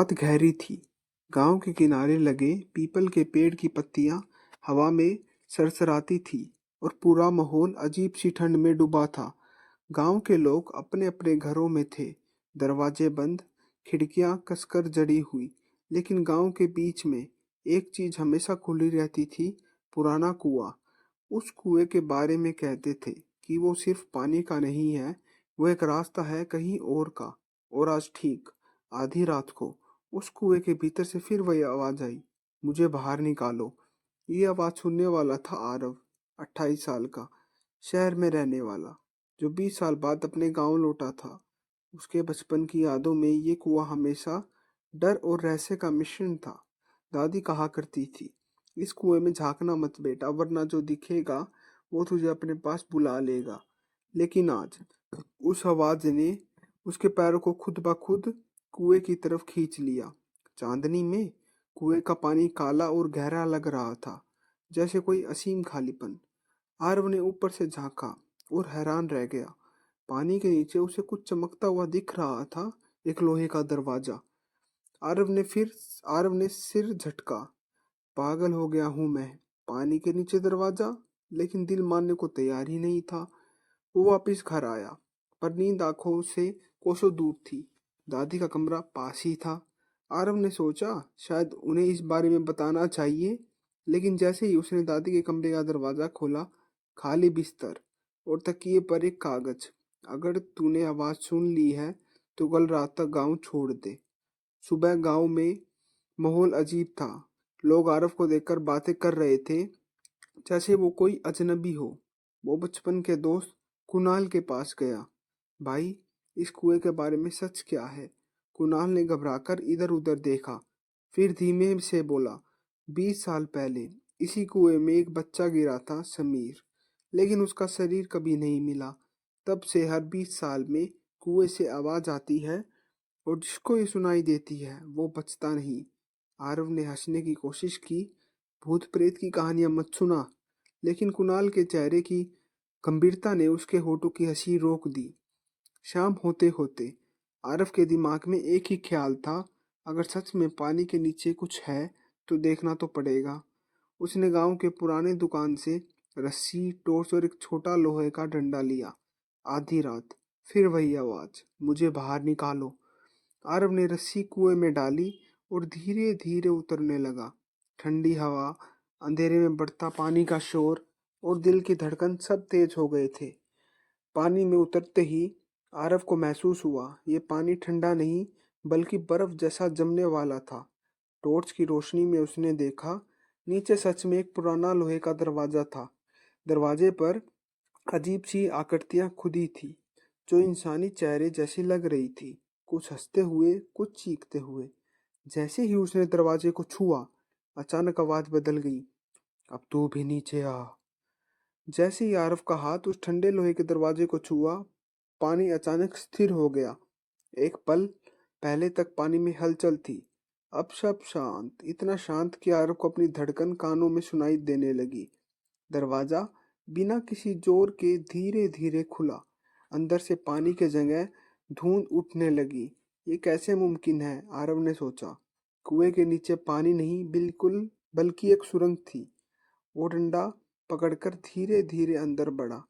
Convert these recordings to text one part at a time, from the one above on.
रात गहरी थी। गांव के किनारे लगे पीपल के पेड़ की पत्तियां हवा में सरसराती थी और पूरा माहौल अजीब सी ठंड में डूबा था। गांव के लोग अपने अपने घरों में थे, दरवाजे बंद, खिड़कियां कसकर जड़ी हुई। लेकिन गांव के बीच में एक चीज हमेशा खुली रहती थी, पुराना कुआं। उस कुएं के बारे में कहते थे कि वो सिर्फ पानी का नहीं है, वो एक रास्ता है कहीं और का। और आज ठीक आधी रात को उस कुएं के भीतर से फिर वही आवाज आई, मुझे बाहर निकालो। ये आवाज सुनने वाला था आरव, 28 साल का, शहर में रहने वाला, जो 20 साल बाद अपने गांव लौटा था। उसके बचपन की यादों में ये कुआं हमेशा डर और रहस्य का मिश्रण था। दादी कहा करती थी, इस कुएं में झांकना मत बेटा, वरना जो दिखेगा वो तुझे अपने पास बुला लेगा। लेकिन आज उस आवाज ने उसके पैरों को खुद ब खुद कुएं की तरफ खींच लिया। चांदनी में कुएं का पानी काला और गहरा लग रहा था, जैसे कोई असीम खालीपन। आरव ने ऊपर से झांका और हैरान रह गया। पानी के नीचे उसे कुछ चमकता हुआ दिख रहा था, एक लोहे का दरवाजा। आरव ने सिर झटका। पागल हो गया हूं मैं, पानी के नीचे दरवाजा? लेकिन दिल मानने को तैयार ही नहीं था। वो वापिस घर आया, पर नींद आंखों से कोसों दूर थी। दादी का कमरा पास ही था। आरव ने सोचा शायद उन्हें इस बारे में बताना चाहिए, लेकिन जैसे ही उसने दादी के कमरे का दरवाजा खोला, खाली बिस्तर और तकिए पर एक कागज। अगर तूने आवाज सुन ली है तो कल रात तक गांव छोड़ दे। सुबह गांव में माहौल अजीब था। लोग आरव को देखकर बातें कर रहे थे, जैसे वो कोई अजनबी हो। वो बचपन के दोस्त कुणाल के पास गया। भाई, इस कुएं के बारे में सच क्या है? कुणाल ने घबराकर इधर उधर देखा, फिर धीमे से बोला, 20 साल पहले इसी कुएं में एक बच्चा गिरा था, समीर। लेकिन उसका शरीर कभी नहीं मिला। तब से हर 20 साल में कुएं से आवाज आती है, और जिसको ये सुनाई देती है वो बचता नहीं। आरव ने हंसने की कोशिश की, भूत प्रेत की कहानियां मत सुना। लेकिन कुणाल के चेहरे की गंभीरता ने उसके होठों की हंसी रोक दी। शाम होते होते आरव के दिमाग में एक ही ख्याल था, अगर सच में पानी के नीचे कुछ है तो देखना तो पड़ेगा। उसने गांव के पुराने दुकान से रस्सी, टॉर्च और एक छोटा लोहे का डंडा लिया। आधी रात, फिर वही आवाज, मुझे बाहर निकालो। आरव ने रस्सी कुएं में डाली और धीरे धीरे उतरने लगा। ठंडी हवा, अंधेरे में बढ़ता पानी का शोर और दिल की धड़कन सब तेज हो गए थे। पानी में उतरते ही आरव को महसूस हुआ, ये पानी ठंडा नहीं बल्कि बर्फ जैसा जमने वाला था। टॉर्च की रोशनी में उसने देखा, नीचे सच में एक पुराना लोहे का दरवाजा था। दरवाजे पर अजीब सी आकृतियां खुदी थी, जो इंसानी चेहरे जैसी लग रही थी, कुछ हंसते हुए, कुछ चीखते हुए। जैसे ही उसने दरवाजे को छुआ, अचानक आवाज बदल गई, अब तू भी नीचे आ। जैसे ही आरव का हाथ उस ठंडे लोहे के दरवाजे को छुआ, पानी अचानक स्थिर हो गया। एक पल पहले तक पानी में हलचल थी, अब सब शांत, इतना शांत कि आरव को अपनी धड़कन कानों में सुनाई देने लगी। दरवाजा बिना किसी जोर के धीरे धीरे खुला। अंदर से पानी के जगह धुंध उठने लगी। ये कैसे मुमकिन है, आरव ने सोचा। कुएं के नीचे पानी नहीं बिल्कुल, बल्कि एक सुरंग थी। वो डंडा पकड़कर धीरे धीरे अंदर बढ़ा।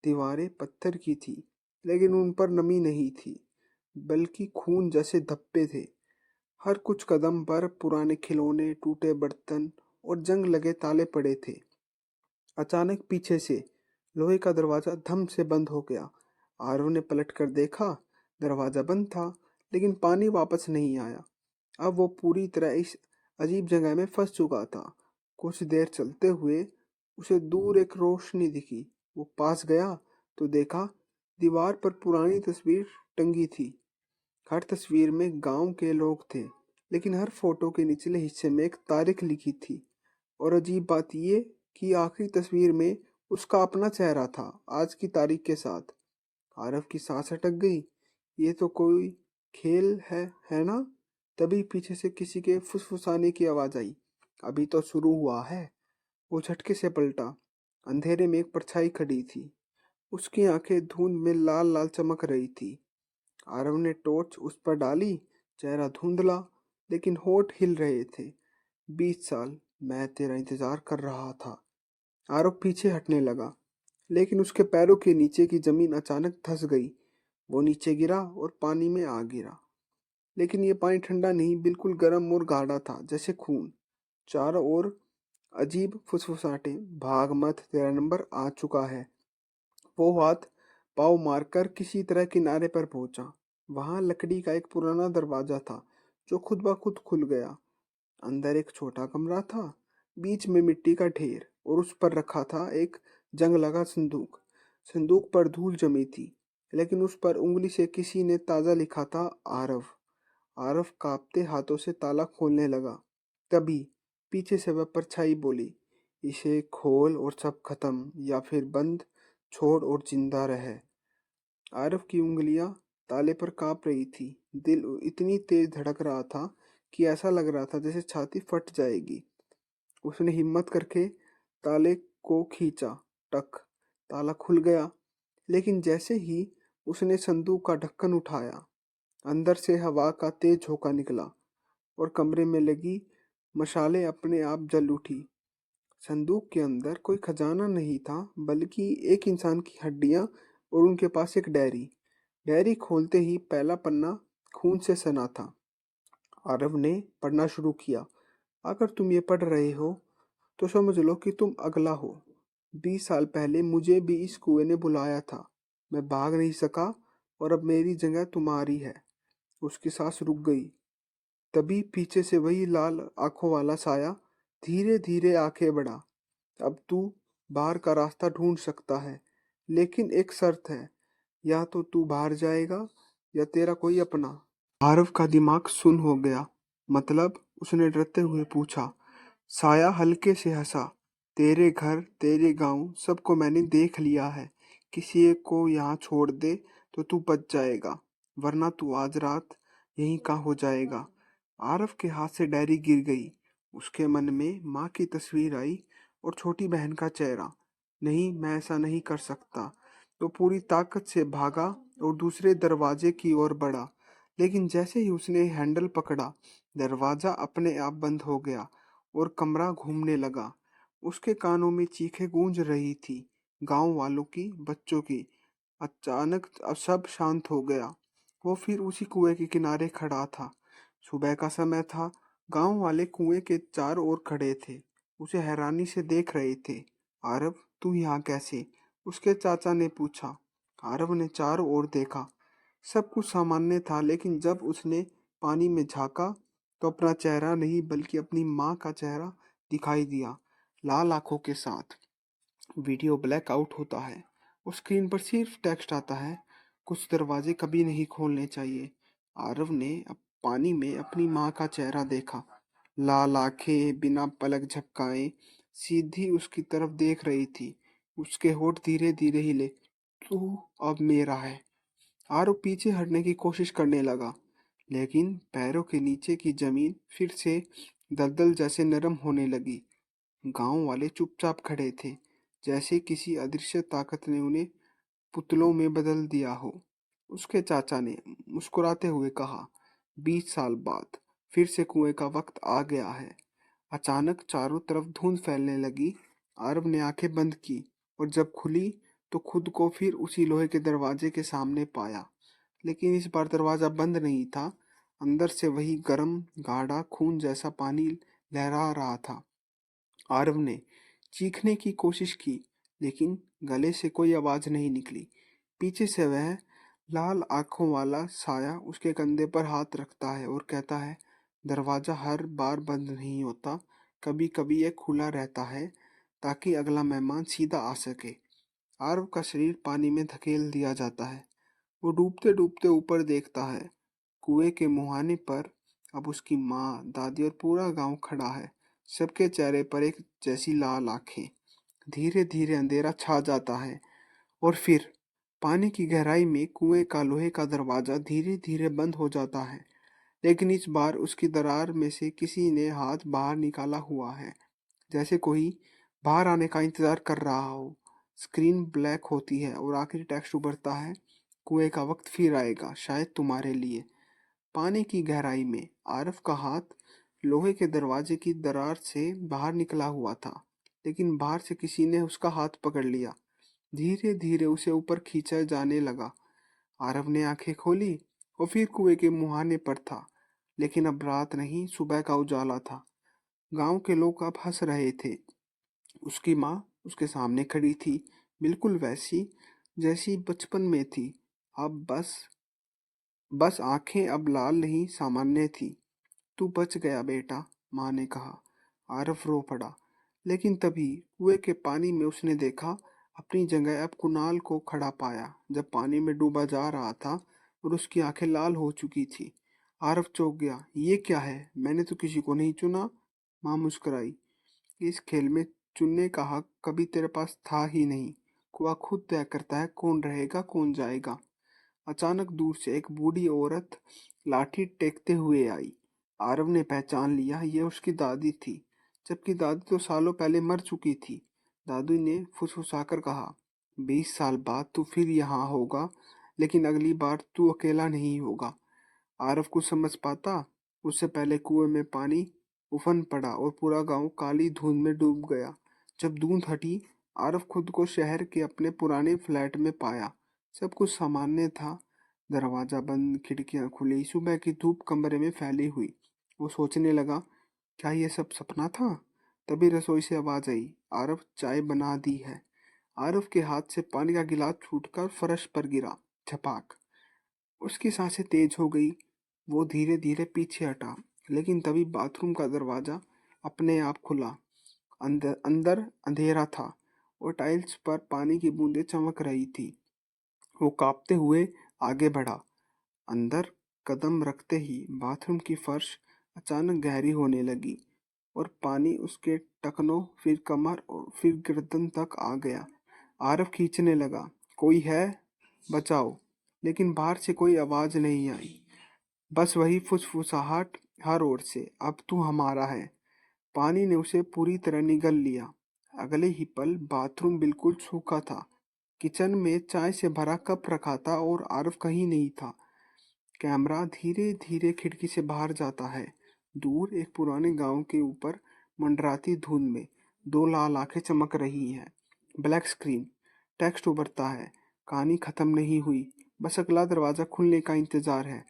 दीवारें पत्थर की थी, लेकिन उन पर नमी नहीं थी, बल्कि खून जैसे धब्बे थे। हर कुछ कदम पर पुराने खिलौने, टूटे बर्तन और जंग लगे ताले पड़े थे। अचानक पीछे से लोहे का दरवाजा धम से बंद हो गया। आरव ने पलट कर देखा, दरवाजा बंद था, लेकिन पानी वापस नहीं आया। अब वो पूरी तरह इस अजीब जगह में फंस चुका था। कुछ देर चलते हुए उसे दूर एक रोशनी दिखी। वो पास गया तो देखा, दीवार पर पुरानी तस्वीर टंगी थी। हर तस्वीर में गांव के लोग थे, लेकिन हर फोटो के निचले हिस्से में एक तारीख लिखी थी। और अजीब बात ये कि आखिरी तस्वीर में उसका अपना चेहरा था, आज की तारीख के साथ। आरव की सांस अटक गई। ये तो कोई खेल है ना? तभी पीछे से किसी के फुसफुसाने की आवाज आई, अभी तो शुरू हुआ है। वो झटके से पलटा। अंधेरे में एक परछाई खड़ी थी, उसकी आंखें धुंध में लाल लाल चमक रही थी। आरव ने टॉर्च उस पर डाली, चेहरा धुंधला, लेकिन होठ हिल रहे थे। 20 साल मैं तेरा इंतजार कर रहा था। आरव पीछे हटने लगा, लेकिन उसके पैरों के नीचे की जमीन अचानक धंस गई। वो नीचे गिरा और पानी में आ गिरा। लेकिन ये पानी ठंडा नहीं, बिल्कुल गर्म और गाढ़ा था, जैसे खून। चारों ओर अजीब फुसफुसाहटें। भाग मत, तेरा नंबर आ चुका है। वो हाथ पाँव मारकर किसी तरह किनारे पर पहुंचा। वहां लकड़ी का एक पुराना दरवाजा था, जो खुद ब खुद खुल गया। अंदर एक छोटा कमरा था, बीच में मिट्टी का ढेर, और उस पर रखा था एक जंग लगा संदूक। संदूक पर धूल जमी थी, लेकिन उस पर उंगली से किसी ने ताजा लिखा था, आरव। आरव कांपते हाथों से ताला खोलने लगा। तभी पीछे से वह परछाई बोली, इसे खोल और सब खत्म, या फिर बंद छोड़ और जिंदा रहे। आरव की उंगलियां ताले पर कांप रही थी। दिल इतनी तेज धड़क रहा था कि ऐसा लग रहा था जैसे छाती फट जाएगी। उसने हिम्मत करके ताले को खींचा। टक, ताला खुल गया। लेकिन जैसे ही उसने संदूक का ढक्कन उठाया, अंदर से हवा का तेज झोंका निकला और कमरे में लगी मशालें अपने आप जल उठी। संदूक के अंदर कोई खजाना नहीं था, बल्कि एक इंसान की हड्डियां और उनके पास एक डायरी। डायरी खोलते ही पहला पन्ना खून से सना था। आरव ने पढ़ना शुरू किया। अगर तुम ये पढ़ रहे हो तो समझ लो कि तुम अगला हो। 20 साल पहले मुझे भी इस कुएं ने बुलाया था। मैं भाग नहीं सका, और अब मेरी जगह तुम्हारी है। उसकी सांस रुक गई। तभी पीछे से वही लाल आंखों वाला साया धीरे धीरे आके बढ़ा। अब तू बाहर का रास्ता ढूंढ सकता है, लेकिन एक शर्त है। या तो तू बाहर जाएगा, या तेरा कोई अपना। आरव का दिमाग सुन्न हो गया। मतलब? उसने डरते हुए पूछा। साया हल्के से हंसा। तेरे घर, तेरे गांव, सबको मैंने देख लिया है। किसी एक को यहाँ छोड़ दे तो तू बच जाएगा, वरना तू आज रात यहीं का हो जाएगा। आरव के हाथ से डायरी गिर गई। उसके मन में माँ की तस्वीर आई और छोटी बहन का चेहरा। नहीं, मैं ऐसा नहीं कर सकता। तो पूरी ताकत से भागा और दूसरे दरवाजे की ओर बढ़ा। लेकिन जैसे ही उसने हैंडल पकड़ा, दरवाजा अपने आप बंद हो गया और कमरा घूमने लगा। उसके कानों में चीखें गूंज रही थी, गांव वालों की, बच्चों की। अचानक अब सब शांत हो गया। वो फिर उसी कुएं के किनारे खड़ा था। सुबह का समय था। गांव वाले कुएं के चारों ओर खड़े थे, उसे हैरानी से देख रहे थे। आरव, तू यहाँ कैसे? उसके चाचा ने पूछा। आरव ने चारों ओर देखा। सब कुछ सामान्य था, लेकिन जब उसने पानी में झांका तो अपना चेहरा नहीं, बल्कि अपनी माँ का चेहरा दिखाई दिया, लाल आंखों के साथ। वीडियो ब्लैक आउट होता है और स्क्रीन पर सिर्फ टेक्स्ट आता है, कुछ दरवाजे कभी नहीं खोलने चाहिए। आरव ने अब पानी में अपनी माँ का चेहरा देखा। लाल आंखें बिना पलक झपकाए सीधी उसकी तरफ देख रही थी। उसके होठ धीरे धीरे हिले। तू अब मेरा है। आरव पीछे हटने की कोशिश करने लगा, लेकिन पैरों के नीचे की जमीन फिर से दलदल जैसे नरम होने लगी। गांव वाले चुपचाप खड़े थे, जैसे किसी अदृश्य ताकत ने उन्हें पुतलों में बदल दिया हो। उसके चाचा ने मुस्कुराते हुए कहा, 20 साल बाद फिर से कुएं का वक्त आ गया है। अचानक चारों तरफ धुंध फैलने लगी। आरव ने आंखें बंद की, और जब खुली तो खुद को फिर उसी लोहे के दरवाजे के सामने पाया। लेकिन इस बार दरवाजा बंद नहीं था। अंदर से वही गर्म गाढ़ा खून जैसा पानी लहरा रहा था। आरव ने चीखने की कोशिश की, लेकिन गले से कोई आवाज नहीं निकली। पीछे से वह लाल आंखों वाला साया उसके कंधे पर हाथ रखता है और कहता है, दरवाजा हर बार बंद नहीं होता, कभी कभी यह खुला रहता है, ताकि अगला मेहमान सीधा आ सके। आरव का शरीर पानी में धकेल दिया जाता है। वो डूबते डूबते ऊपर देखता है। कुएं के मुहाने पर अब उसकी माँ, दादी और पूरा गांव खड़ा है। सबके चेहरे पर एक जैसी लाल आंखें। धीरे धीरे अंधेरा छा जाता है, और फिर पानी की गहराई में कुएं का लोहे का दरवाजा धीरे धीरे बंद हो जाता है। लेकिन इस बार उसकी दरार में से किसी ने हाथ बाहर निकाला हुआ है, जैसे कोई बाहर आने का इंतजार कर रहा हो। स्क्रीन ब्लैक होती है और आखिरी टेक्स्ट उभरता है, कुएं का वक्त फिर आएगा, शायद तुम्हारे लिए। पानी की गहराई में आरफ का हाथ लोहे के दरवाजे की दरार से बाहर निकला हुआ था, लेकिन बाहर से किसी ने उसका हाथ पकड़ लिया। धीरे धीरे उसे ऊपर खींचा जाने लगा। आरव ने आंखें खोली। वो फिर कुएं के मुहाने पर था, लेकिन अब रात नहीं, सुबह का उजाला था। गांव के लोग अब हंस रहे थे। उसकी माँ उसके सामने खड़ी थी, बिल्कुल वैसी जैसी बचपन में थी। अब बस बस आंखें अब लाल नहीं, सामान्य थी। तू बच गया बेटा, माँ ने कहा। आरफ रो पड़ा, लेकिन तभी कुएं के पानी में उसने देखा अपनी जगह। अब कुणाल को खड़ा पाया, जब पानी में डूबा जा रहा था और उसकी आंखें लाल हो चुकी थी। आरफ चौंक गया। ये क्या है? मैंने तो किसी को नहीं चुना। माँ मुस्कुराई। इस खेल में चुनने का हक कभी तेरे पास था ही नहीं। कुआं खुद तय करता है कौन रहेगा कौन जाएगा। अचानक दूर से एक बूढ़ी औरत लाठी टेकते हुए आई। आरव ने पहचान लिया, ये उसकी दादी थी, जबकि दादी तो सालों पहले मर चुकी थी। दादी ने फुसफुसाकर कहा, 20 साल बाद तू फिर यहाँ होगा, लेकिन अगली बार तू अकेला नहीं होगा। आरव कुछ समझ पाता उससे पहले कुएं में पानी उफन पड़ा और पूरा गांव काली धुंध में डूब गया। जब धुंध हटी, आरव खुद को शहर के अपने पुराने फ्लैट में पाया। सब कुछ सामान्य था। दरवाजा बंद, खिड़कियां खुली, सुबह की धूप कमरे में फैली हुई। वो सोचने लगा, क्या ये सब सपना था? तभी रसोई से आवाज आई, आरव चाय बना दी है। आरव के हाथ से पानी का गिलास छूटकर फर्श पर गिरा। छपाक। उसकी सांसें तेज हो गई। वो धीरे धीरे पीछे हटा, लेकिन तभी बाथरूम का दरवाजा अपने आप खुला। अंदर अंदर अंधेरा था और टाइल्स पर पानी की बूंदें चमक रही थी। वो कांपते हुए आगे बढ़ा। अंदर कदम रखते ही बाथरूम की फर्श अचानक गहरी होने लगी और पानी उसके टखनों, फिर कमर और फिर गर्दन तक आ गया। आरव खींचने लगा, कोई है? बचाओ! लेकिन बाहर से कोई आवाज नहीं आई, बस वही फुसफुसाहट हर ओर से, अब तू हमारा है। पानी ने उसे पूरी तरह निगल लिया। अगले ही पल बाथरूम बिल्कुल सूखा था। किचन में चाय से भरा कप रखा था और आरव कहीं नहीं था। कैमरा धीरे धीरे खिड़की से बाहर जाता है। दूर एक पुराने गांव के ऊपर मंडराती धुंध में दो लाल आंखें चमक रही हैं। Black screen. टेक्स्ट उभरता है, कहानी खत्म नहीं हुई, बस अगला दरवाजा खुलने का इंतजार है।